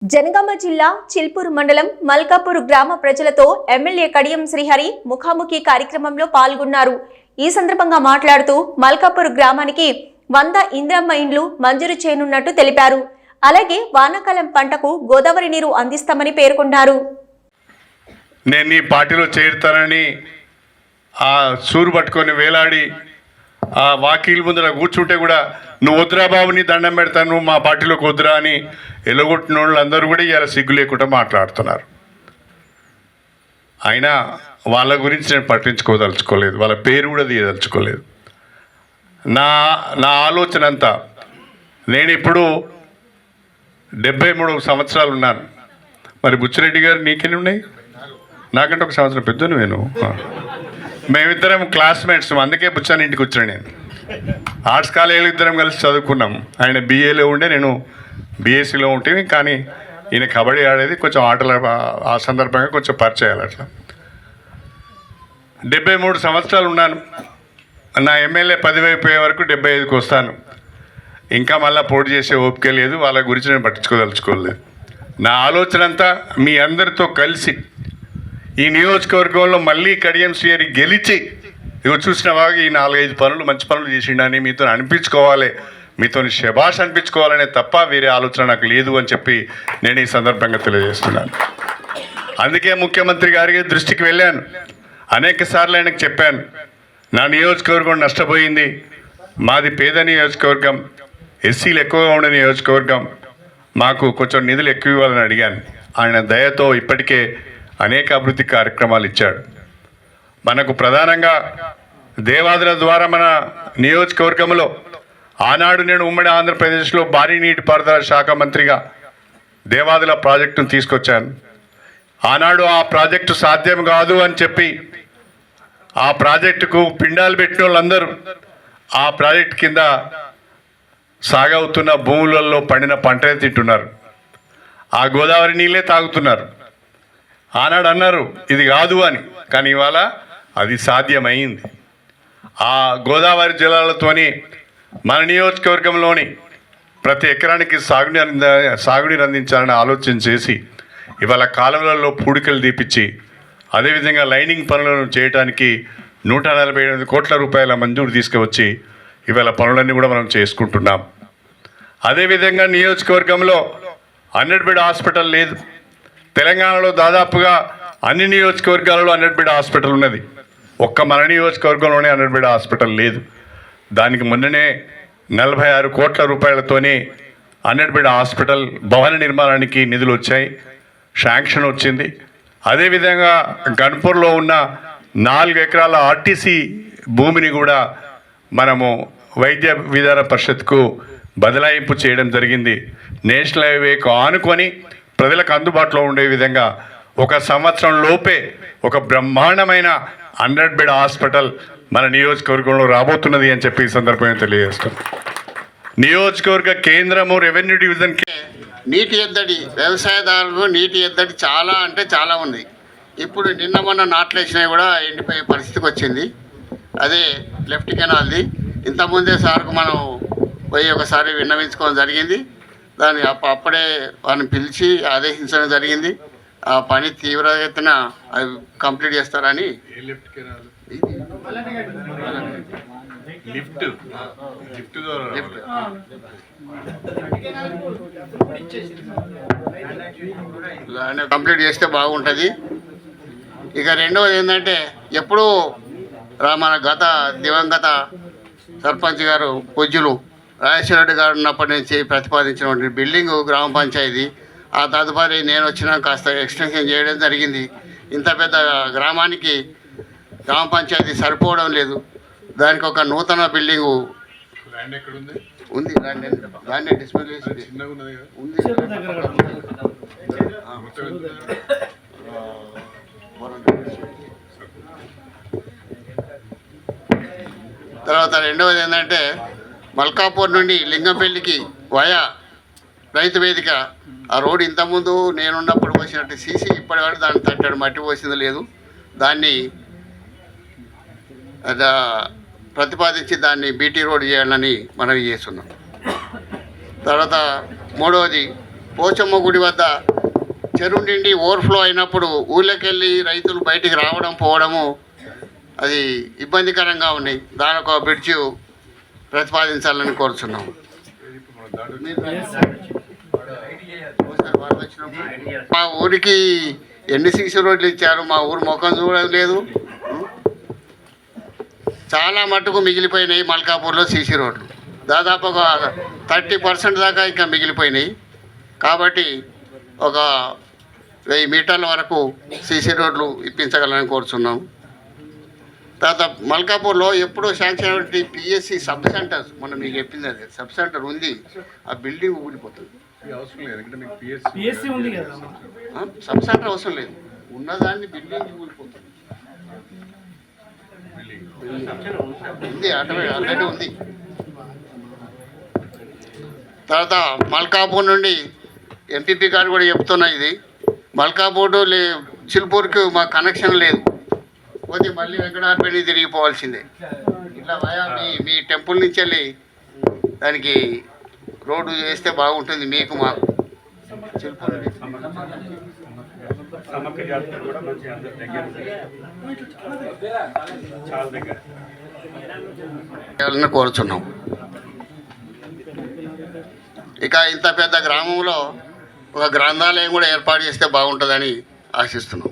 జనగామ జిల్లా చిల్పూరు మండలం మల్కాపూర్ గ్రామ ప్రజలతో ఎమ్మెల్యే కడియం శ్రీహరి ముఖాముఖి కార్యక్రమంలో పాల్గొన్నారు. ఈ సందర్భంగా మాట్లాడుతూ మల్కాపూర్ గ్రామానికి 100 ఇంద్రమ్మ ఇండ్లు మంజూరు చేయనున్నట్టు తెలిపారు. అలాగే వానాకాలం పంటకు గోదావరి నీరు అందిస్తామని పేర్కొన్నారు. నేను ఈ పార్టీలో చేరుతానని ఆ సూరు పట్టుకొని వేలాడి ఆ వాకిల్ ముందర కూర్చుంటే కూడా నువ్వు వద్దురా బాబు నీ దండం పెడతాను, నువ్వు మా పార్టీలోకి వద్దురా అని ఎలగొట్టిన వాళ్ళు అందరూ కూడా ఇవాళ సిగ్గు లేకుండా మాట్లాడుతున్నారు. అయినా వాళ్ళ గురించి నేను పట్టించుకోదలుచుకోలేదు, వాళ్ళ పేరు కూడా తీయదలుచుకోలేదు. నా ఆలోచన అంతా నేను ఇప్పుడు 73 సంవత్సరాలు ఉన్నాను. మరి బుచ్చిరెడ్డి గారు నీకెన్ని ఉన్నాయి? నాకంటే ఒక సంవత్సరం పెద్ద నేను. మేమిద్దరం క్లాస్మేట్స్, అందుకే బుచ్చాని ఇంటికి వచ్చాను. నేను ఆర్ట్స్ కాలేజీలో ఇద్దరం కలిసి చదువుకున్నాం. ఆయన బీఏలో ఉండే, నేను బీఎస్సీలో ఉంటే, కానీ ఈయన కబడ్డీ ఆడేది, కొంచెం ఆటల ఆ సందర్భంగా కొంచెం పరిచయాలు. అట్లా 73 సంవత్సరాలు ఉన్నాను. నా ఎమ్మెల్యే పదవి అయిపోయే వరకు 75కి వస్తాను. ఇంకా మళ్ళీ పోటీ చేసే ఓపిక లేదు, వాళ్ళ గురించి నేను పట్టించుకోదలుచుకోలేదు. నా ఆలోచన అంతా మీ అందరితో కలిసి ఈ నియోజకవర్గంలో మళ్ళీ కడియం శ్రీహరి గెలిచి ఇవి చూసిన వాగా ఈ 4-5 పనులు మంచి పనులు చేసిండని మీతో అనిపించుకోవాలి, మీతో శభాష్ అనిపించుకోవాలనే తప్ప వేరే ఆలోచన నాకు లేదు అని చెప్పి నేను ఈ సందర్భంగా తెలియజేస్తున్నాను. అందుకే ముఖ్యమంత్రి గారికి దృష్టికి వెళ్ళాను, అనేక సార్లు ఆయనకు చెప్పాను, నా నియోజకవర్గం నష్టపోయింది, మాది పేద నియోజకవర్గం, ఎస్సీలు ఎక్కువగా ఉండే నియోజకవర్గం, మాకు కొంచెం నిధులు ఎక్కువ ఇవ్వాలని అడిగాను. ఆయన దయతో ఇప్పటికే అనేక అభివృద్ధి కార్యక్రమాలు ఇచ్చాడు. మనకు ప్రధానంగా దేవాదుల ద్వారా మన నియోజకవర్గంలో ఆనాడు నేను ఉమ్మడి ఆంధ్రప్రదేశ్లో భారీ నీటిపారుదల శాఖ మంత్రిగా దేవాదుల ప్రాజెక్టును తీసుకొచ్చాను. ఆనాడు ఆ ప్రాజెక్టు సాధ్యం కాదు అని చెప్పి ఆ ప్రాజెక్టుకు పిండాలు పెట్టిన వాళ్ళందరూ ఆ ప్రాజెక్టు కింద సాగవుతున్న భూములలో పండిన పంటనే తింటున్నారు, ఆ గోదావరి నీళ్ళే తాగుతున్నారు. ఆనాడు అన్నారు ఇది కాదు అని, కానీ ఇవాళ అది సాధ్యమైంది. ఆ గోదావరి జలాలతోని మన నియోజకవర్గంలోని ప్రతి ఎకరానికి సాగునీరు అందించాలని ఆలోచన చేసి ఇవాళ కాలువలలో పూడికలు తీపిచ్చి అదేవిధంగా లైనింగ్ పనులను చేయడానికి 148 కోట్ల రూపాయల మంజూరు తీసుకువచ్చి ఇవాళ పనులన్నీ కూడా మనం చేసుకుంటున్నాం. అదేవిధంగా నియోజకవర్గంలో 100 బెడ్ హాస్పిటల్ లేదు. తెలంగాణలో దాదాపుగా అన్ని నియోజకవర్గాలలో 100 బెడ్ హాస్పిటల్ ఉన్నది, ఒక్క మన నియోజకవర్గంలోనే 100 బెడ్ హాస్పిటల్ లేదు. దానికి మొన్ననే 46 కోట్ల రూపాయలతోనే 100 బెడ్ హాస్పిటల్ భవన నిర్మాణానికి నిధులు వచ్చాయి, శాంక్షన్ వచ్చింది. అదేవిధంగా గన్పూర్లో ఉన్న 4 ఎకరాల ఆర్టీసీ భూమిని కూడా మనము వైద్య విధాన పరిషత్కు బదలాయింపు చేయడం జరిగింది. నేషనల్ హైవేకు ఆనుకొని ప్రజలకు అందుబాటులో ఉండే విధంగా 1 సంవత్సరం లోపే ఒక బ్రహ్మాండమైన 100 బెడ్ హాస్పిటల్ మన నియోజకవర్గంలో రాబోతున్నది అని చెప్పి ఈ సందర్భంగా తెలియజేస్తాం. నియోజకవర్గ కేంద్రము రెవెన్యూ డివిజన్కి నీటి ఎద్దడి, వ్యవసాయదారులు నీటి ఎద్దడి చాలా అంటే చాలా ఉంది. ఇప్పుడు నిన్న మొన్న నాట్లేసినవి కూడా ఎండిపోయే పరిస్థితికి వచ్చింది. అదే లెఫ్ట్ కెనాల్ది. ఇంతకుముందే సార్కు మనం పోయి ఒకసారి విన్నవించుకోవడం జరిగింది. దాన్ని అప్పుడే వారిని పిలిచి ఆదేశించడం జరిగింది. ఆ పని తీవ్ర ఎత్తున అవి కంప్లీట్ చేస్తారని. కంప్లీట్ చేస్తే బాగుంటుంది. ఇక రెండవది ఏంటంటే, ఎప్పుడూ మన దివంగత సర్పంచ్ గారు పూజ్యులు రాజేశ్వరరెడ్డి గారు ఉన్నప్పటి నుంచి ప్రతిపాదించినటువంటి బిల్డింగు గ్రామ పంచాయతీ, ఆ తదుపరి నేను వచ్చినా కాస్త ఎక్స్టెన్షన్ చేయడం జరిగింది. ఇంత పెద్ద గ్రామానికి గ్రామ పంచాయతీ సరిపోవడం లేదు. దానికి ఒక నూతన బిల్డింగు ఉంది, దాన్ని డిస్ప్లే ఉంది. తర్వాత రెండవది ఏంటంటే, మల్కాపూర్ నుండి లింగంపల్లికి వయా రైతు వేదిక ఆ రోడ్డు ఇంతకుముందు నేనున్నప్పుడు పోసినట్టు సీసీ ఇప్పటి వరకు దాన్ని తట్టాడు, మట్టి పోసింది లేదు. దాన్ని ప్రతిపాదించి దాన్ని బీటీ రోడ్ చేయాలని మనవి చేస్తున్నాం. తర్వాత మూడవది, పోచమ్మ గుడి వద్ద చెరువు నిండి ఓవర్ఫ్లో అయినప్పుడు ఊళ్ళకెళ్ళి రైతులు బయటికి రావడం పోవడము అది ఇబ్బందికరంగా ఉన్నాయి. దానికి ఒక బ్రిడ్జ్ ప్రతిపాదించాలని కోరుచున్నాం. మా ఊరికి ఎన్ని సీసీ రోడ్లు ఇచ్చారు, మా ఊరు ముఖం చూడలేదు. చాలా మట్టుకు మిగిలిపోయినాయి. మల్కాపూర్లో సీసీ రోడ్లు దాదాపు ఒక 30% దాకా ఇంకా మిగిలిపోయినాయి. కాబట్టి ఒక 1000 మీటర్ల వరకు సీసీ రోడ్లు ఇప్పించగలని కోరుచున్నాం. తర్వాత మల్కాపూర్లో ఎప్పుడో శాంక్షన్ అయినటువంటి పిఎస్సి సబ్ సెంటర్, మనం మీకు చెప్పింది అదే సబ్ సెంటర్ ఉంది, ఆ బిల్డింగ్ ఊడిపోతుంది. సబ్ సెంటర్ అవసరం లేదు, ఉన్నదాన్ని బిల్డింగ్ ఊడిపోతుంది. ఉంది ఆల్రెడీ ఉంది. తర్వాత మల్కాపూర్ నుండి ఎంపీపీ గారు కూడా చెప్తున్నా, ఇది మల్కాపూర్ చిల్పూర్కి మా కనెక్షన్ లేదు, పోతే మళ్ళీ వెంకటార్పేట తిరిగిపోవాల్సిందే. ఇట్లా మీ టెంపుల్ నుంచి వెళ్ళి దానికి రోడ్డు చేస్తే బాగుంటుంది మీకు మాకు. చిల్పూర్ కోరుచున్నాం. ఇక ఇంత పెద్ద గ్రామంలో ఒక గ్రంథాలయం కూడా ఏర్పాటు చేస్తే బాగుంటుందని ఆశిస్తున్నాం.